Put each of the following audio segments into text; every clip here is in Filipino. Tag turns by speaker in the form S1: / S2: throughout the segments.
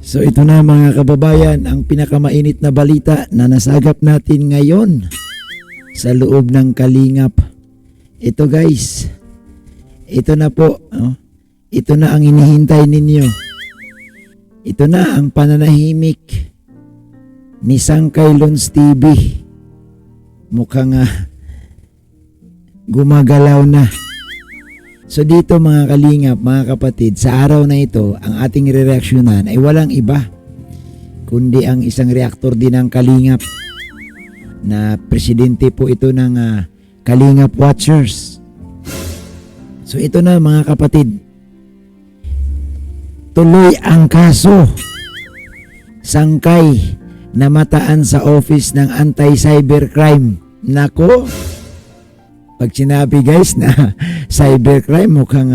S1: So ito na mga kababayan, ang pinakamainit na balita na nasagap natin ngayon sa loob ng Kalingap. Ito guys, ito na po, ito na ang hinihintay ninyo. Ito na ang pananahimik ni Sangkay Lons TV. Mukhang gumagalaw na. So dito mga kalingap, mga kapatid, sa araw na ito, ang ating reaksyonan ay walang iba kundi ang isang reaktor din ng Kalingap na presidente po ito ng Kalingap Watchers. So ito na mga kapatid, tuloy ang kaso. Sangkay namataan sa office ng anti-cybercrime. Nako, pag sinabi guys na cybercrime, mukhang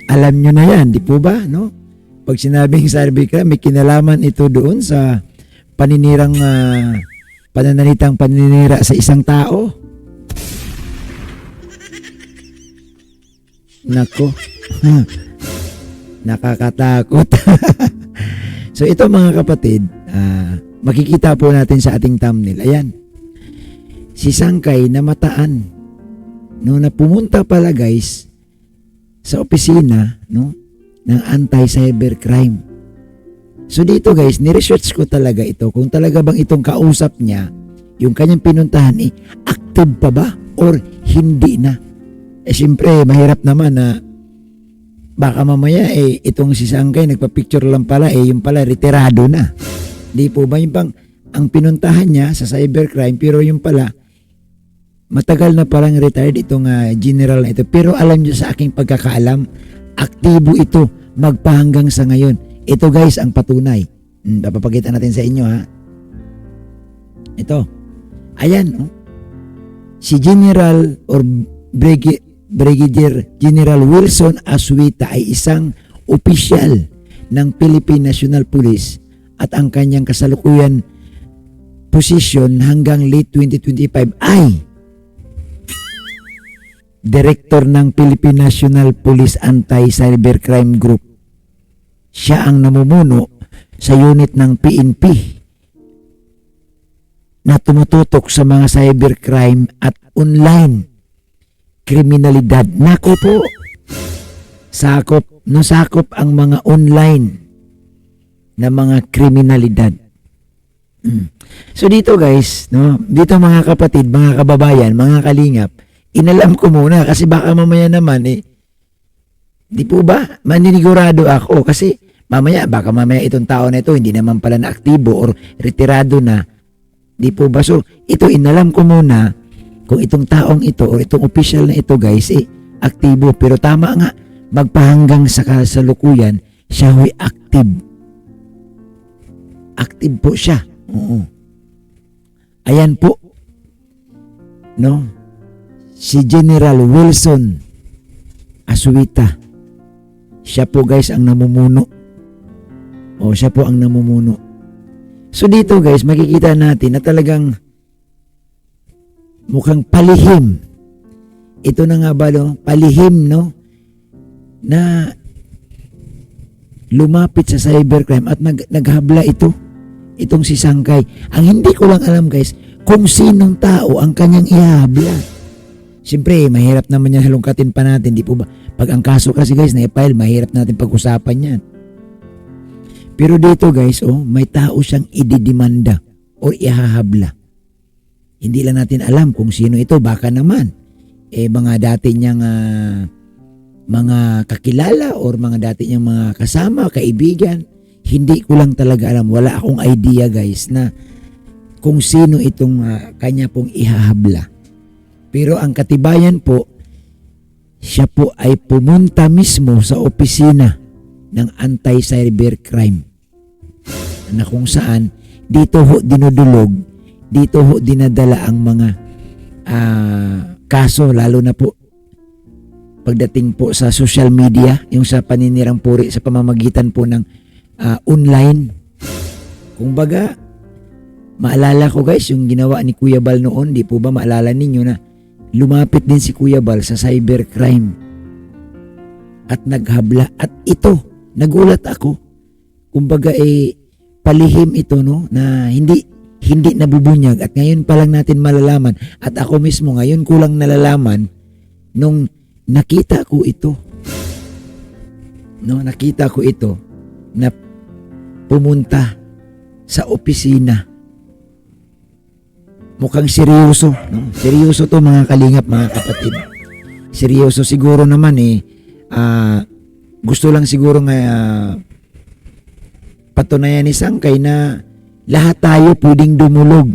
S1: alam nyo na yan, di po ba? No? Pag sinabing cybercrime, may kinalaman ito doon sa pananalitang paninira sa isang tao. Nako, nakakatakot. So ito mga kapatid, makikita po natin sa ating thumbnail. Ayan. Si Sangkay namataan na pumunta pala guys sa opisina ng anti-cybercrime. So dito guys, ni-research ko talaga ito kung talaga bang itong kausap niya, yung kanyang pinuntahan active pa ba or hindi na. Siyempre mahirap naman na baka mamaya itong si Sangkay nagpa-picture lang pala yung pala retirado na. Di po ba yung bang ang pinuntahan niya sa cybercrime pero yung pala matagal na parang retired itong general na ito. Pero alam nyo sa aking pagkakaalam, aktibo ito magpahanggang sa ngayon. Ito guys ang patunay. Papapakita natin sa inyo ha. Ito. Ayan. Si General or Brigadier General Wilson Asuita ay isang opisyal ng Philippine National Police at ang kanyang kasalukuyan posisyon hanggang late 2025 ay Director ng Philippine National Police Anti-Cybercrime Group. Siya ang namumuno sa unit ng PNP na tumututok sa mga cybercrime at online kriminalidad. Nako po, sakop ang mga online na mga kriminalidad. So dito guys, dito mga kapatid, mga kababayan, mga kalingap, inalam ko muna kasi baka mamaya naman di po ba, maninigurado ako kasi baka mamaya itong tao na ito hindi naman pala na aktibo or retirado na, di po ba? So ito inalam ko muna kung itong taong ito or itong official na ito guys aktibo, pero tama nga, magpahanggang sa kasalukuyan siya huy active po siya. Ayan po, si General Wilson Asuita. Siya po guys ang namumuno. Siya po ang namumuno. So dito guys, makikita natin na talagang mukhang palihim. Ito na nga ba palihim na lumapit sa cybercrime at naghabla itong si Sangkay. Ang hindi ko lang alam guys, kung sinong tao ang kanyang ihahabla. Siyempre, mahirap naman yan halungkatin pa natin, di po ba? Pag ang kaso kasi guys na-file, mahirap natin pag-usapan yan. Pero dito guys, may tao siyang ididimanda o ihahabla. Hindi lang natin alam kung sino ito. Baka naman, mga dati niyang mga kakilala or mga dati niyang mga kasama, kaibigan. Hindi ko lang talaga alam. Wala akong idea guys na kung sino itong kanya pong ihahabla. Pero ang katibayan po, siya po ay pumunta mismo sa opisina ng anti-cybercrime na kung saan dito ho dinudulog, dito ho dinadala ang mga kaso, lalo na po pagdating po sa social media, yung sa paninirang puri sa pamamagitan po ng online. Kung baga, maalala ko guys yung ginawa ni Kuya Bal noon, di po ba maalala ninyo na lumapit din si Kuya Bal sa cybercrime at naghabla. At ito, nagulat ako kumbaga palihim ito, no, na hindi nabubunyag, at ngayon pa lang natin malalaman, at ako mismo ngayon ko lang nalalaman nung nakita ko ito. No, nakita ko ito na pumunta sa opisina. Mukhang seryoso, no? Seryoso to mga kalingap, mga kapatid. Seryoso siguro naman gusto lang siguro nga patunayan ni Sangkay na lahat tayo pwedeng dumulog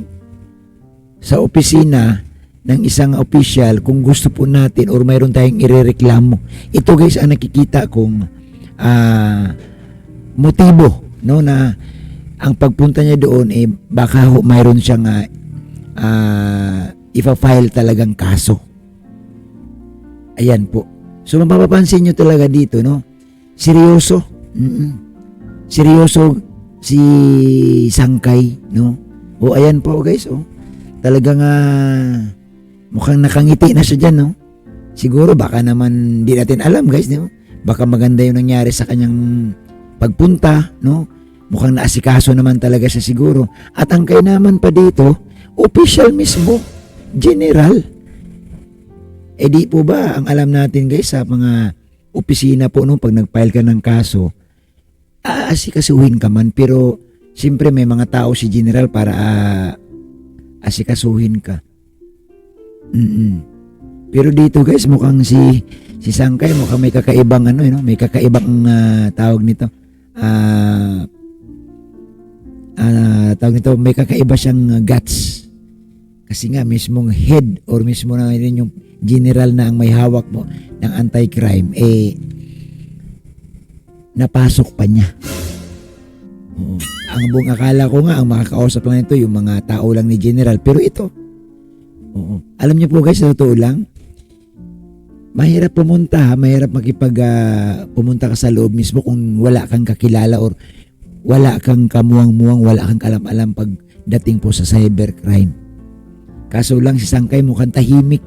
S1: sa opisina ng isang official kung gusto po natin or mayroon tayong irereklamo. Ito guys ang nakikita kong motibo, no, na ang pagpunta niya doon baka mayroon siyang ipa-file talagang kaso. Ayan po. So mapapansin nyo talaga dito, no, seryoso. Seryoso si Sangkay, no? O ayan po guys, talagang mukhang nakangiti na siya dyan, no? Siguro baka naman di natin alam guys, no? Baka maganda yung nangyari sa kanyang pagpunta, no? Mukhang naasikaso naman talaga siya siguro. At ang kainaman pa dito, official mismo, general. Di po ba ang alam natin guys sa mga opisina po, no, pag nag-file ka ng kaso, asikasuhin ka man, pero siyempre may mga tao si general para asikasuhin ka. Pero dito guys, mukhang si Sangkay mukhang may kakaibang may kakaibang tawag nito. May kakaiba siyang guts. Kasi nga mismong head or mismo na rin yung general na ang may hawak mo ng anti-crime napasok pa niya. Ang buong akala ko nga ang makakausap lang nito yung mga tao lang ni general, pero ito. Alam niyo po guys, sa totoo lang, mahirap pumunta, mahirap pumunta ka sa loob mismo kung wala kang kakilala or wala kang kamuwang-muwang, wala kang alam-alam pagdating po sa cybercrime. Kaso lang si Sangkay mukhang tahimik,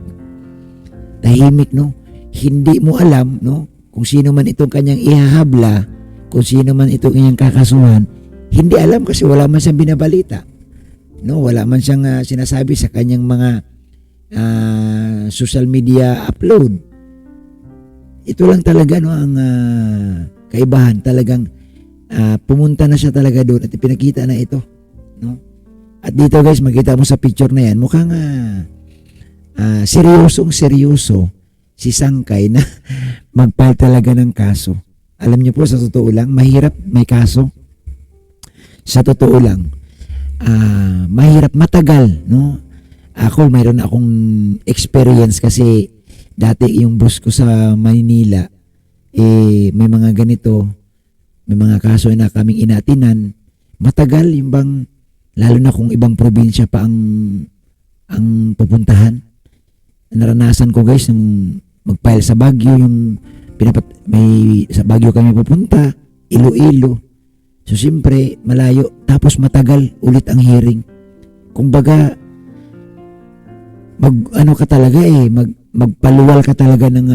S1: no? Hindi mo alam, no, kung sino man itong kanyang ihahabla, kung sino man itong kanyang kakasuhan. Hindi alam kasi wala man siyang binabalita, no? Wala man siyang sinasabi sa kanyang mga social media upload. Ito lang talaga, no, ang kaibahan. Talagang pumunta na siya talaga doon at ipinakita na ito, no? At dito guys, makita mo sa picture na yan, mukhang seryosong-seryoso si Sangkay na mag-file talaga ng kaso. Alam niyo po, sa totoo lang, mahirap may kaso. Sa totoo lang, mahirap, matagal, no? Ako, mayroon akong experience kasi dati yung boss ko sa Maynila, may mga ganito, may mga kaso na kaming inatinan. Matagal yung bang, lalo na kung ibang probinsya pa ang pupuntahan. Naranasan ko guys, nung mag-file sa Baguio, yung sa Baguio kami pupunta, Iloilo. So siyempre, malayo, tapos matagal ulit ang hearing. Kumbaga, magpaluwal ka talaga ng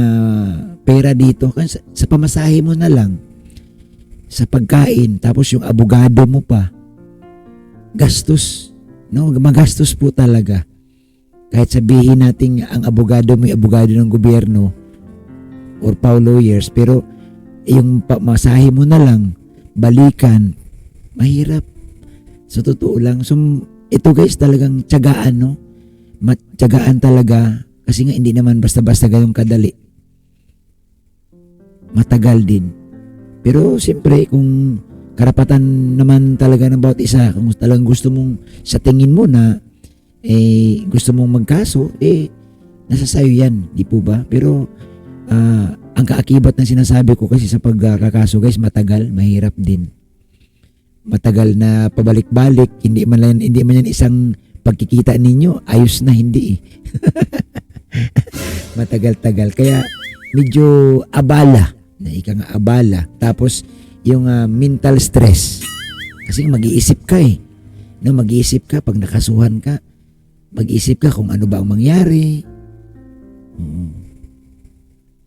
S1: pera dito. Kasi sa pamasahe mo na lang, sa pagkain, tapos yung abogado mo pa, gastos, no? Magastos po talaga. Kahit sabihin natin ang abogado mo, abogado ng gobyerno or lawyers, pero yung pamasahe mo na lang, balikan, mahirap. Sa totoo lang. So, ito guys, talagang tiyagaan, no? Tiyagaan talaga, kasi nga hindi naman basta-basta gayong kadali. Matagal din. Pero siyempre, kung karapatan naman talaga ng bawat isa, kung talagang gusto mong, sa tingin mo na gusto mong magkaso, nasa sayo yan, di po ba? Pero ang kaakibat ng sinasabi ko kasi sa pagkakaso guys, matagal, mahirap din. Matagal na pabalik-balik, hindi man yan isang pagkikita ninyo, ayos na, hindi matagal-tagal. Kaya medyo abala, abala. Tapos yung mental stress. Kasi mag-iisip ka no, mag-iisip ka pag nakasuhan ka. Mag-iisip ka kung ano ba ang mangyari.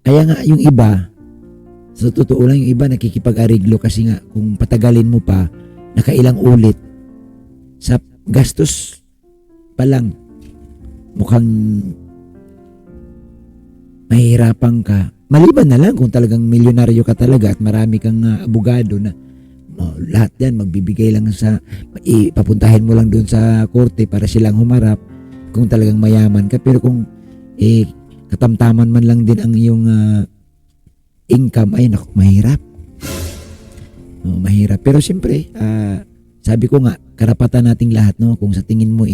S1: Kaya nga yung iba, Sa totoo lang, yung iba nakikipag-ariglo kasi nga kung patagalin mo pa, nakailang ulit, sa gastos pa lang, mukhang mahihirapan ka. Maliban na lang kung talagang milyonaryo ka talaga at marami kang abogado na lahat yan magbibigay lang sa ipapuntahin mo lang doon sa korte para silang humarap kung talagang mayaman ka. Pero kung katamtaman man lang din ang iyong income, ay naku, mahirap. Mahirap. Pero siyempre, sabi ko nga, karapatan nating lahat, no? Kung sa tingin mo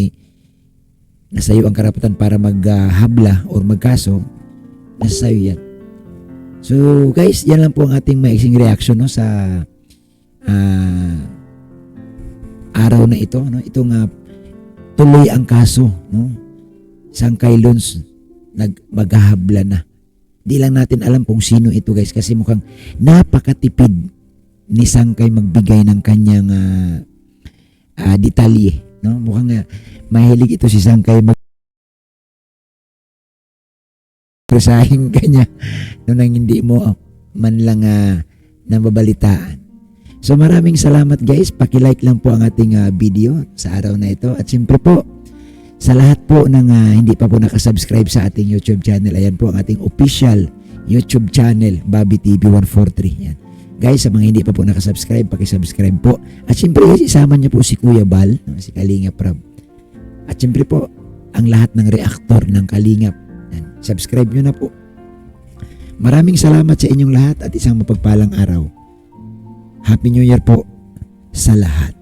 S1: nasa iyo ang karapatan para maghabla or magkaso, nasa iyo yan. So guys, yan lang po ang ating maiksing reaction, no, sa araw na ito, no? Itong tuloy ang kaso, no? Sangkay Loans maghahabla na. Di lang natin alam kung sino ito, guys, kasi mukhang napakatipid ni Sangkay magbigay ng kanyang detalye, no? Mukhang mahilig ito si Sangkay presahing kanya no, nang hindi mo man lang nababalitaan. So maraming salamat, guys. Paki-like lang po ang ating video sa araw na ito. At siyempre po, sa lahat po ng hindi pa po nakasubscribe sa ating YouTube channel, ayan po ang ating official YouTube channel, Bobby TV 143. Yan. Guys, sa mga hindi pa po nakasubscribe, paki-subscribe po. At siyempre, isama niyo po si Kuya Bal, si Kalingap Rob. At siyempre po, ang lahat ng reactor ng Kalingap. Yan. Subscribe niyo na po. Maraming salamat sa inyong lahat at isang mapagpalang araw. Happy New Year po sa lahat.